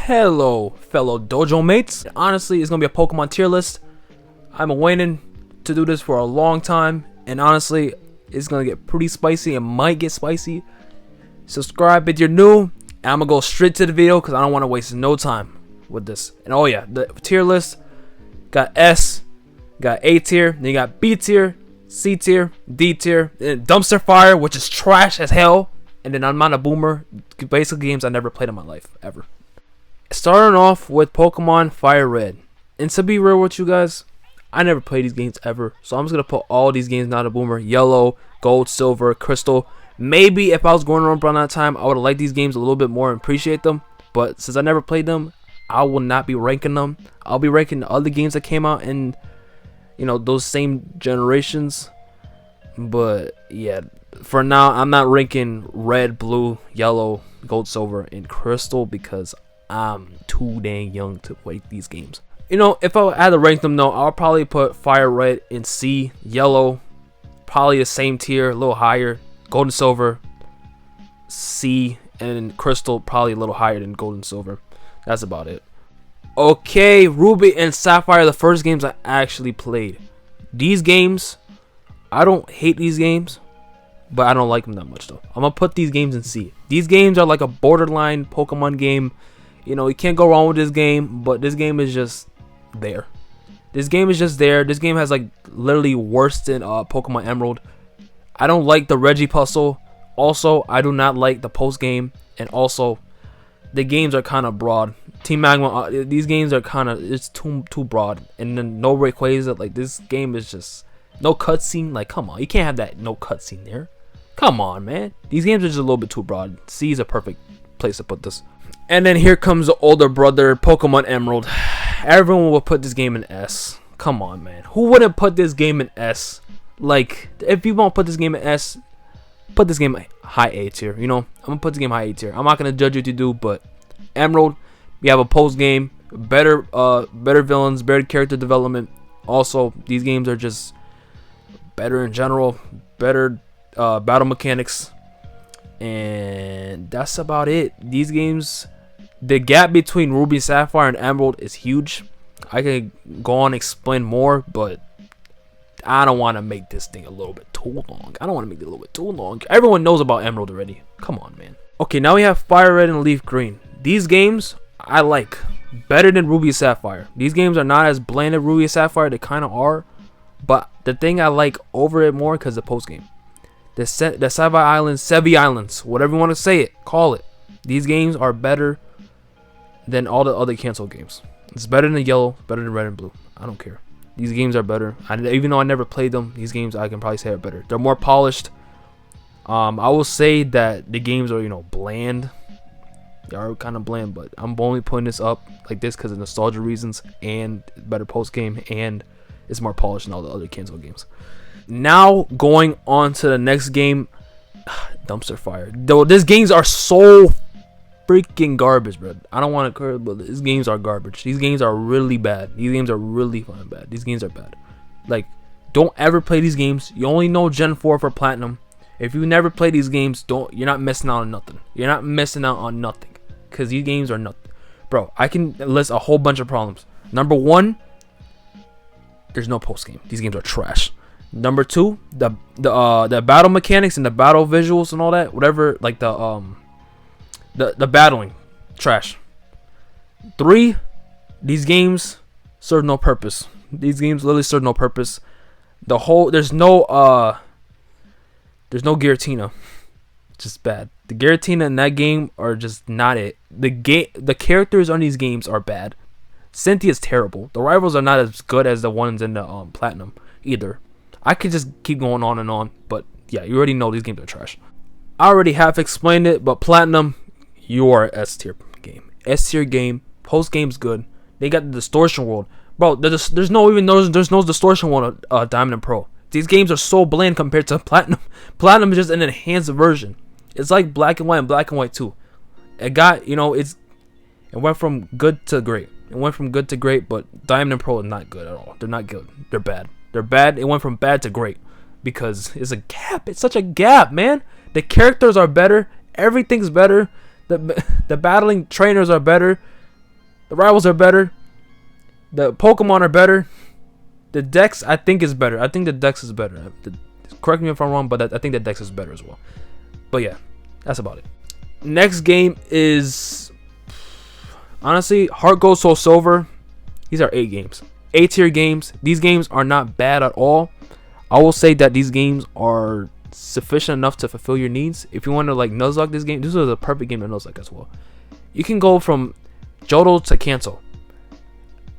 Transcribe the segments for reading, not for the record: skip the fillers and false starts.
Hello, fellow dojo mates. Honestly, it's gonna be a Pokemon tier list. I'm waiting to do this for a long time, and honestly, it's gonna get pretty spicy. It might get spicy. Subscribe if you're new, and I'm gonna go straight to the video because I don't want to waste no time with this. And oh yeah, the tier list got S, got A tier, then you got B tier, C tier, D tier, and Dumpster Fire, which is trash as hell, and then I'm not a boomer. Basically, games I never played in my life ever. Starting off with Pokemon Fire Red. And to be real with you guys, I never played these games ever. So I'm just going to put all these games, not a boomer. Yellow, Gold, Silver, Crystal. Maybe if I was going around that time, I would have liked these games a little bit more and appreciate them. But since I never played them, I will not be ranking them. I'll be ranking the other games that came out in, those same generations. But yeah, for now, I'm not ranking Red, Blue, Yellow, Gold, Silver, and Crystal because I'm too dang young to play these games. If I had to rank them though, I'll probably put Fire Red in C, Yellow probably the same tier, a little higher, Gold and Silver C, and Crystal probably a little higher than Gold and Silver. That's about it. Okay, Ruby and Sapphire, the first games I actually played. These games, I don't hate these games, but I don't like them that much though. I'm gonna put these games in C. These games are like a borderline Pokemon game. You can't go wrong with this game, but this game is just there. This game is just there. This game has like literally worse than Pokemon Emerald. I don't like the Regipuzzle. Also, I do not like the post game, and also the games are kind of broad. Team Magma, these games are kind of, it's too broad, and then no Rayquaza. Like, this game is just no cutscene. Like, come on, you can't have that no cutscene there. Come on, man. These games are just a little bit too broad. C is a perfect place to put this. And then here comes the older brother, Pokemon Emerald. Everyone will put this game in S. Come on, man. Who wouldn't put this game in S? Like, if you won't put this game in S, put this game high A tier. I'm gonna put this game high A tier. I'm not gonna judge you what you do, but Emerald, you have a post game, better villains, better character development. Also, these games are just better in general, better battle mechanics, and that's about it. These games, the gap between Ruby, Sapphire, and Emerald is huge. I could go on and explain more, but I don't want to make this thing a little bit too long. Everyone knows about Emerald already. Come on, man. Okay, now we have Fire Red and Leaf Green. These games I like better than Ruby and Sapphire. These games are not as bland as Ruby and Sapphire. They kind of are, but the thing I like over it more because the post game, the Sevi Islands, whatever you want to say it, call it. These games are better than all the other canceled games. It's better than Yellow, better than Red and Blue. I don't care. These games are better. Even though I never played them, these games I can probably say are better. They're more polished. I will say that the games are, bland. They are kind of bland, but I'm only putting this up like this because of nostalgia reasons and better post game, and it's more polished than all the other canceled games. Now going on to the next game, Dumpster Fire. Though these games are so freaking garbage, bro. I don't want to curse, but these games are garbage. These games are really bad. These games are really fucking bad. These games are bad. Like, don't ever play these games. You only know Gen 4 for Platinum. If you never play these games, you're not missing out on nothing. You're not missing out on nothing. Because these games are nothing. Bro, I can list a whole bunch of problems. Number one, there's no post game. These games are trash. Number two, the battle mechanics and the battle visuals and all that, whatever, like the battling, trash. 3, these games serve no purpose. These games literally serve no purpose. There's no Giratina. Just bad. The Giratina in that game are just not it. The characters on these games are bad. Cynthia's terrible. The rivals are not as good as the ones in the Platinum either. I could just keep going on and on, but yeah, you already know these games are trash. I already have explained it, but Platinum, you are S tier game. S tier game. Post game's good. They got the Distortion World, bro. There's no Distortion World Diamond and Pearl. These games are so bland compared to Platinum. Platinum is just an enhanced version. It's like Black and White and Black and White 2. It got, it went from good to great. It went from good to great, but Diamond and Pearl are not good at all. They're not good. They're bad. They're bad. It went from bad to great because it's a gap. It's such a gap, man. The characters are better. Everything's better. The battling trainers are better. The rivals are better. The Pokemon are better. The Dex, I think, is better. I think the Dex is better. Correct me if I'm wrong, but I think the Dex is better as well. But yeah, that's about it. Next game is, honestly, Heart Gold Soul Silver. These are A games. A tier games. These games are not bad at all. I will say that these games are sufficient enough to fulfill your needs. If you want to like Nuzlocke this game, this is a perfect game to Nuzlocke as well. You can go from Johto to Kanto.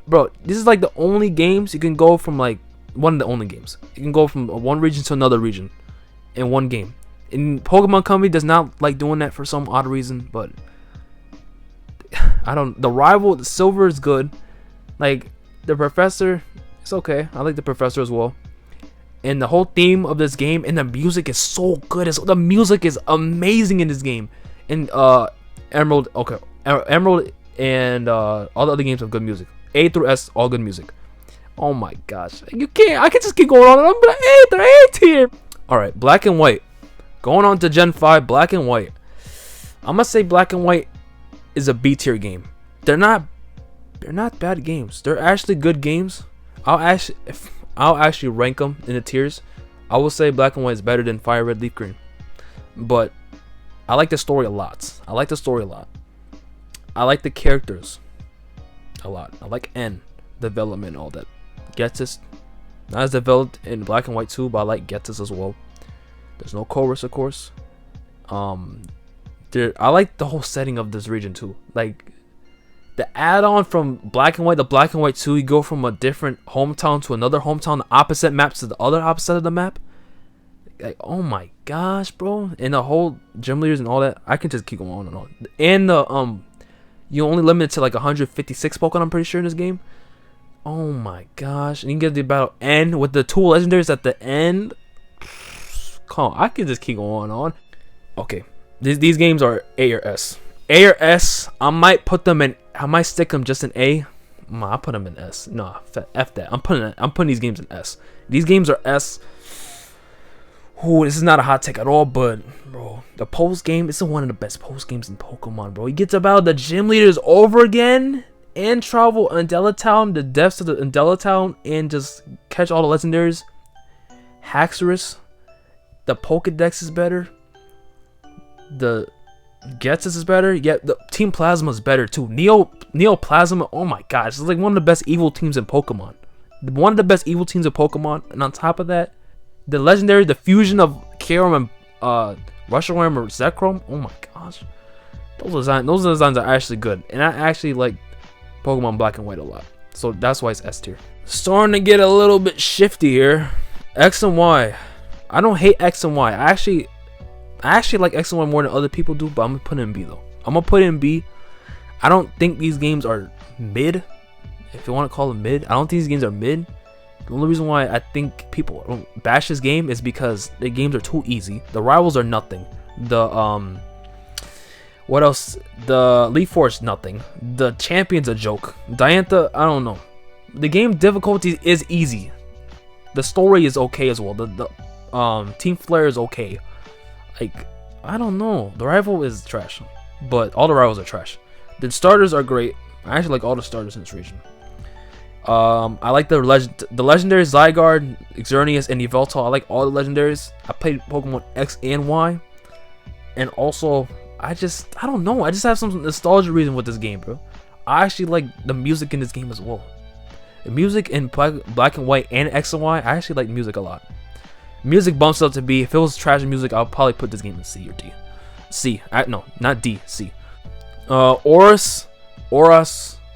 Bro, this is like the only games you can go from, like one of the only games. You can go from one region to another region in one game. And Pokemon Company does not like doing that for some odd reason, but I don't. The rival, the Silver is good. Like the Professor, it's okay. I like the Professor as well. And the whole theme of this game and the music is so good. The music is amazing in this game. And Emerald, okay, Emerald and all the other games have good music. A through S, all good music. Oh my gosh, you can't. I can just keep going on and on. But they're A tier. All right, Black and White. Going on to Gen 5, Black and White. I'm gonna say Black and White is a B tier game. They're not bad games. They're actually good games. I'll actually rank them in the tiers. I will say Black and White is better than Fire Red Leaf Green. But I like the story a lot. I like the characters a lot. I like N development, all that. Ghetsis, not as developed in Black and White 2, but I like Ghetsis as well. There's no chorus, of course. I like the whole setting of this region too. Like the add-on from Black and White to Black and White 2, you go from a different hometown to another hometown, the opposite maps to the other opposite of the map. Like, oh my gosh, bro. And the whole gym leaders and all that. I can just keep going on and on. And the you only limit it to like 156 Pokemon, I'm pretty sure, in this game. Oh my gosh. And you can get the battle end with the two legendaries at the end. Come on, I can just keep going on. Okay. These games are A or S. A or S, I might stick them just in A. I'll put them in S. Nah, F that. I'm putting these games in S. These games are S. Ooh, this is not a hot take at all, but bro, the post game is one of the best post games in Pokemon, bro. You get to battle the gym leaders over again and travel Undella Town, the depths of the Undella Town, and just catch all the legendaries. Haxorus, the Pokedex is better. The Ghetsis is better. Yeah, the Team Plasma is better too. Neo Plasma, oh my gosh, it's like one of the best evil teams in Pokemon. One of the best evil teams in Pokemon, and on top of that, the legendary, the fusion of Kyurem and Reshiram or Zekrom. Oh my gosh, those designs are actually good, and I actually like Pokemon Black and White a lot. So that's why it's S tier. Starting to get a little bit shifty here. X and Y. I don't hate X and Y. I actually like X and Y more than other people do, but I'm gonna put it in B though. I'm gonna put it in B. I don't think these games are mid. If you want to call them mid, I don't think these games are mid. The only reason why I think people don't bash this game is because the games are too easy. The rivals are nothing. The what else? The Leaf Force, nothing. The champion's a joke. Diantha, I don't know. The game difficulty is easy. The story is okay as well. The Team Flare is okay. Like, I don't know. The rival is trash, but all the rivals are trash. The starters are great. I actually like all the starters in this region. I like the legendaries Zygarde, Xerneas, and Yveltal. I like all the legendaries. I played Pokemon X and Y, and also I don't know. I just have some nostalgia reason with this game, bro. I actually like the music in this game as well. The music in Black and White and X and Y, I actually like music a lot. Music bumps up to B. If it was trash music, I'll probably put this game in C or D. C. No, not D. C. Oras,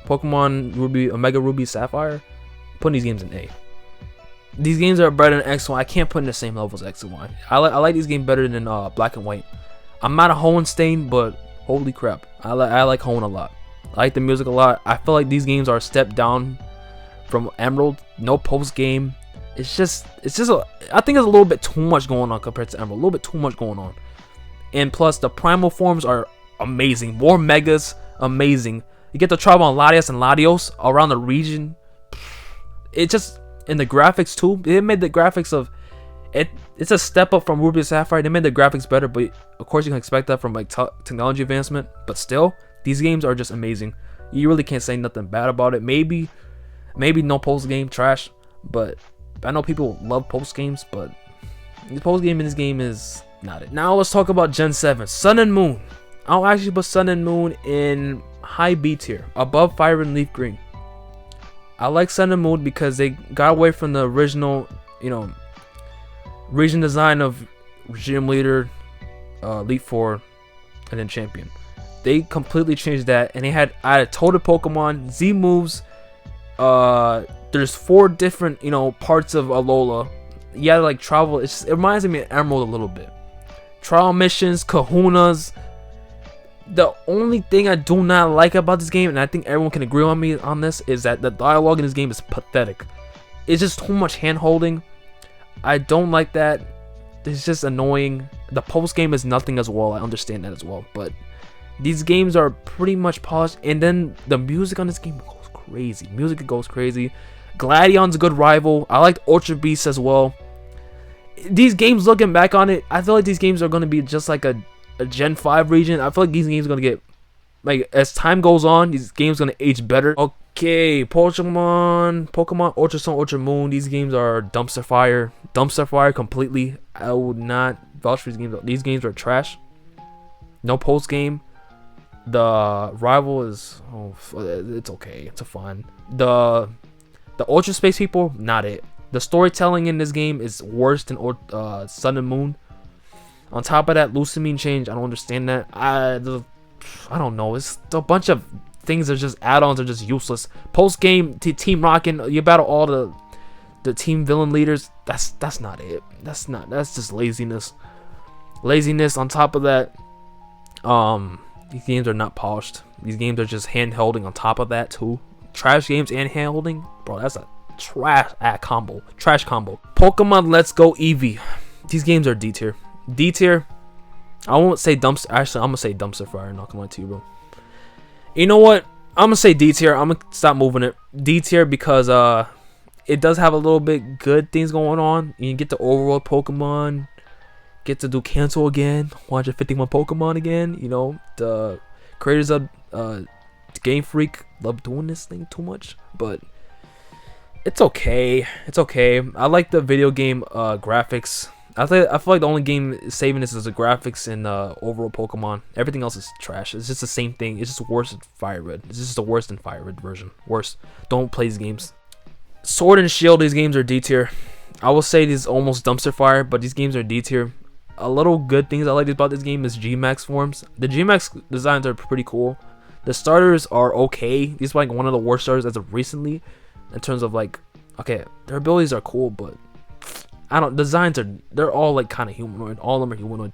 Pokemon Ruby, Omega Ruby, Sapphire. Putting these games in A. These games are better than X and Y. I can't put in the same level as X and Y. I like these games better than Black and White. I'm not a Hoenn but holy crap, I like Hoenn a lot. I like the music a lot. I feel like these games are a step down from Emerald. No post game. It's just I think it's a little bit too much going on compared to Emerald. A little bit too much going on. And plus the primal forms are amazing. More megas, amazing. You get to travel on Latias and Latios around the region. It just, in the graphics too, they made the graphics of it. It's a step up from Ruby and Sapphire. They made the graphics better, but of course you can expect that from like technology advancement. But still, these games are just amazing. You really can't say nothing bad about it. Maybe no post game trash, but I know people love post games, but the post game in this game is not it. Now let's talk about Gen 7, Sun and Moon. I'll actually put Sun and Moon in high B tier, above Fire and Leaf Green. I like Sun and Moon because they got away from the original, region design of Gym Leader, Elite Four, and then Champion. They completely changed that, and they added Totem Pokemon, Z moves. There's 4 different, parts of Alola. You gotta like travel. It reminds me of Emerald a little bit. Trial missions, Kahunas. The only thing I do not like about this game, and I think everyone can agree on me on this, is that the dialogue in this game is pathetic. It's just too much hand holding. I don't like that. It's just annoying. The post game is nothing as well. I understand that as well, but these games are pretty much polished. And then the music on this game goes crazy. Music goes crazy. Gladion's a good rival. I liked Ultra Beast as well. These games, looking back on it, I feel like these games are going to be just like a Gen 5 region. I feel like these games are going to get, like, as time goes on, these games are going to age better. Okay, Pokemon Ultra Sun, Ultra Moon. These games are dumpster fire. Dumpster fire completely. I would not vouch for these games. These games are trash. No post game. The rival is, it's okay. It's a fun. The Ultra Space people, not it. The storytelling in this game is worse than Sun and Moon. On top of that, Lusamine change, I don't understand that. I don't know. It's a bunch of things that are just add-ons, are just useless. Post game, Team Rockin', you battle all the team villain leaders. That's not it. That's just laziness. Laziness. On top of that, these games are not polished. These games are just hand-holding on top of that too. Trash games and hand-holding, bro. That's a trash combo. Trash combo. Pokemon Let's Go Eevee. These games are D tier. D tier. I won't say dumpster. Actually, I'm gonna say dumpster fire. Not gonna lie to you, bro. You know what? I'm gonna say D tier. I'm gonna stop moving it. D tier because it does have a little bit good things going on. You get the overworld Pokemon. Get to do cancel again. 151 Pokemon again. The creators of Game Freak love doing this thing too much, but it's okay. It's okay. I like the video game graphics. I feel like the only game saving this is the graphics and overall Pokemon. Everything else is trash. It's just the same thing. It's just worse than Fire Red. It's just the worse than Fire Red version. Worse. Don't play these games. Sword and Shield. These games are D tier. I will say these almost dumpster fire, but these games are D tier. A little good things I like about this game is G-Max forms. The G-Max designs are pretty cool. The starters are okay. These are like one of the worst starters as of recently, in terms of like, okay, their abilities are cool, but designs they're all like kind of humanoid. All of them are humanoid.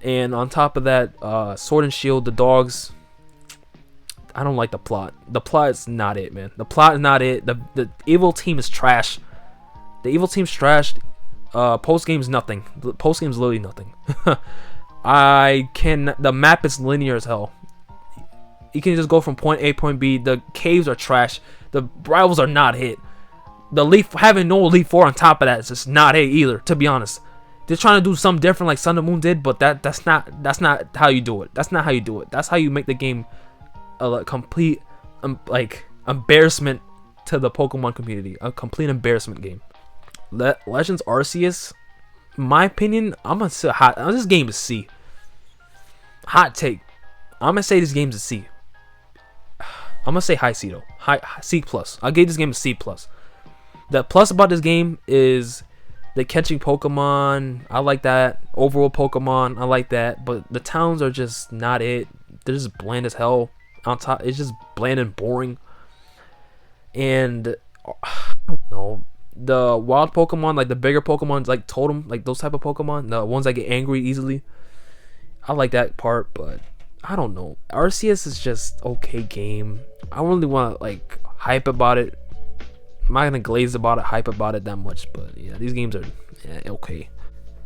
And on top of that, Sword and Shield, the dogs, I don't like the plot. The plot is not it, man. The plot is not it. The evil team is trash. The evil team's trash. Post game's nothing. The post game's literally nothing. The map is linear as hell. You can just go from point A, point B. The caves are trash. The rivals are not hit. Having no Elite Four on top of that is just not it either, to be honest. They're trying to do something different like Sun and Moon did, but that's not how you do it. That's not how you do it. That's how you make the game a complete embarrassment to the Pokemon community. A complete embarrassment game. Legends Arceus, in my opinion, I'm gonna say this game is C. Hot take. I'm gonna say this game's a C. I'm gonna say high C though. C plus. I gave this game a C plus. The plus about this game is the catching Pokemon. I like that. Overall Pokemon, I like that. But the towns are just not it. They're just bland as hell. On top, it's just bland and boring. And I don't know. The wild Pokemon, like the bigger Pokemon, like Totem, like those type of Pokemon, the ones that get angry easily, I like that part, but I don't know. Arceus is just okay game. I don't really want to like hype about it. I'm not gonna glaze about it, hype about it that much, but yeah, these games are okay.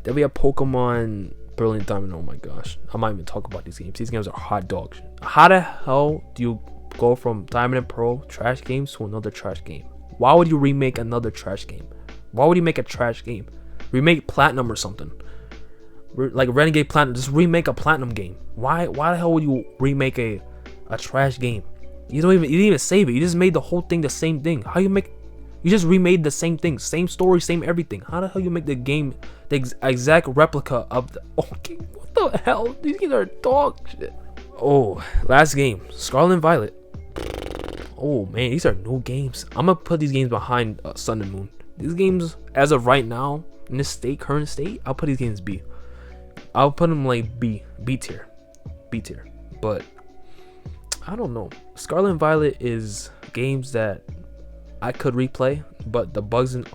Then we have Pokemon Brilliant Diamond. Oh my gosh, I might even talk about these games. These games are hot dogs. How the hell do you go from Diamond and Pearl trash games to another trash game? Why would you remake another trash game? Why would you make a trash game? Remake Platinum or something. Like Renegade Platinum. Just remake a Platinum game. Why the hell would you remake a trash game? You didn't even save it. You just made the whole thing the same thing. How you make? You just remade the same thing, same story, same everything. How the hell you make the game the exact replica of the? Oh, game? What the hell? These games are dog shit. Oh, last game, Scarlet and Violet. Oh man, these are new games. I'm gonna put these games behind Sun and Moon. These games, as of right now, in this current state, I'll put these games B. I'll put them like B tier. But I don't know. Scarlet and Violet is games that I could replay, but the bugs and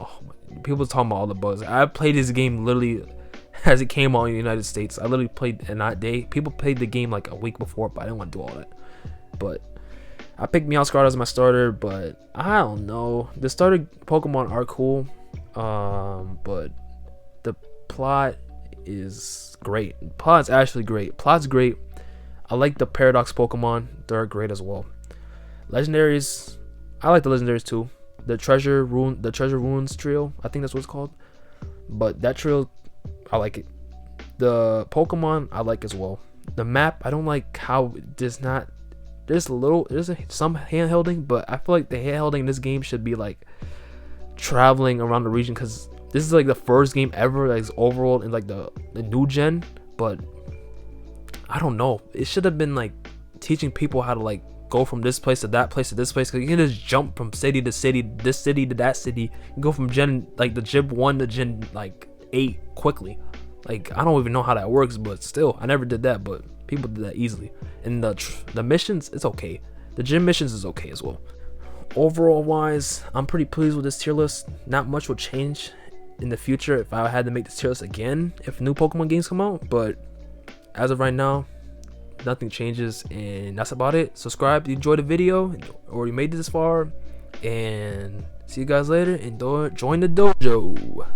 people talking about all the bugs. I played this game literally as it came out in the United States. I literally played in that day. People played the game like a week before, but I didn't want to do all that. But I picked Meowscarada as my starter, but I don't know. The starter Pokemon are cool, but the plot is great. Plot's actually great. Plot's great. I like the Paradox Pokemon. They're great as well. Legendaries, I like the legendaries too. The Treasure Ruins trio, I think that's what it's called. But that trio, I like it. The Pokemon, I like as well. The map, I don't like how there's some handholding, but I feel like the handholding in this game should be like traveling around the region, because this is like the first game ever that's overall in like the new gen. But I don't know, it should have been like teaching people how to like go from this place to that place to this place, because you can just jump from city to city, this city to that city. You can go from gen like the Gen 1 to Gen like 8 quickly. Like, I don't even know how that works, but still, I never did that, but people did that easily. And the missions, it's okay. The gym missions is okay as well. Overall wise, I'm pretty pleased with this tier list. Not much will change in the future if I had to make this tier list again if new Pokemon games come out, but as of right now, nothing changes, and that's about it. Subscribe if you enjoyed the video or you made it this far, and see you guys later, and join the dojo.